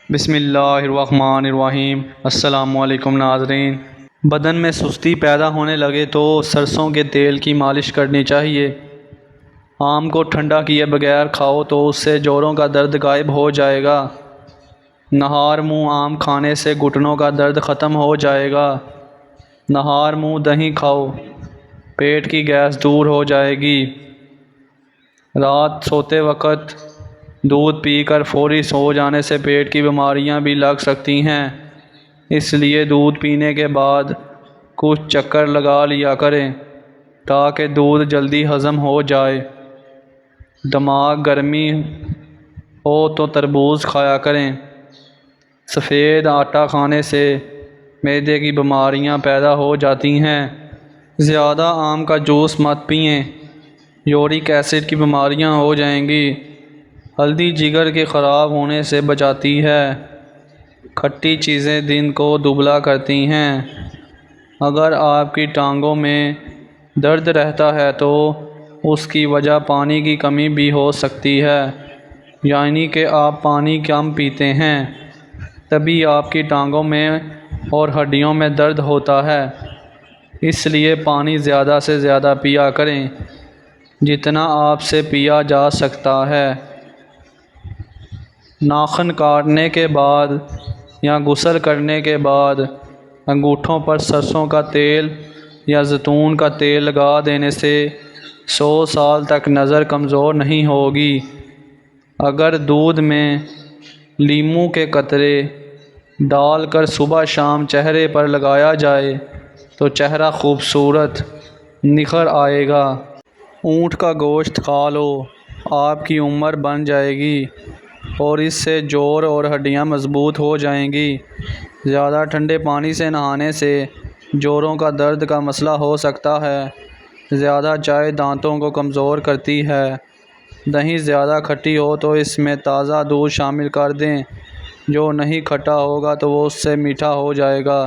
بسم اللہ الرحمن الرحیم۔ السلام علیکم ناظرین۔ بدن میں سستی پیدا ہونے لگے تو سرسوں کے تیل کی مالش کرنی چاہیے۔ آم کو ٹھنڈا کیے بغیر کھاؤ تو اس سے جوڑوں کا درد غائب ہو جائے گا۔ نہار منہ آم کھانے سے گھٹنوں کا درد ختم ہو جائے گا۔ نہار منہ دہی کھاؤ، پیٹ کی گیس دور ہو جائے گی۔ رات سوتے وقت دودھ پی کر فوری سو جانے سے پیٹ کی بیماریاں بھی لگ سکتی ہیں، اس لیے دودھ پینے کے بعد کچھ چکر لگا لیا کریں تاکہ دودھ جلدی ہضم ہو جائے۔ دماغ گرمی ہو تو تربوز کھایا کریں۔ سفید آٹا کھانے سے معدے کی بیماریاں پیدا ہو جاتی ہیں۔ زیادہ آم کا جوس مت پئیں، یورک ایسڈ کی بیماریاں ہو جائیں گی۔ ہلدی جگر کے خراب ہونے سے بچاتی ہے۔ کھٹی چیزیں دل کو دبلا کرتی ہیں۔ اگر آپ کی ٹانگوں میں درد رہتا ہے تو اس کی وجہ پانی کی کمی بھی ہو سکتی ہے، یعنی کہ آپ پانی کم پیتے ہیں، تبھی آپ کی ٹانگوں میں اور ہڈیوں میں درد ہوتا ہے۔ اس لیے پانی زیادہ سے زیادہ پیا کریں، جتنا آپ سے پیا جا سکتا ہے۔ ناخن کاٹنے کے بعد یا غسل کرنے کے بعد انگوٹھوں پر سرسوں کا تیل یا زیتون کا تیل لگا دینے سے 100 سال تک نظر کمزور نہیں ہوگی۔ اگر دودھ میں لیموں کے قطرے ڈال کر صبح شام چہرے پر لگایا جائے تو چہرہ خوبصورت نکھر آئے گا۔ اونٹ کا گوشت کھا لو، آپ کی عمر بڑھ جائے گی اور اس سے جوڑ اور ہڈیاں مضبوط ہو جائیں گی۔ زیادہ ٹھنڈے پانی سے نہانے سے جوڑوں کا درد کا مسئلہ ہو سکتا ہے۔ زیادہ چائے دانتوں کو کمزور کرتی ہے۔ دہی زیادہ کھٹی ہو تو اس میں تازہ دودھ شامل کر دیں، جو نہیں کھٹا ہوگا تو وہ اس سے میٹھا ہو جائے گا۔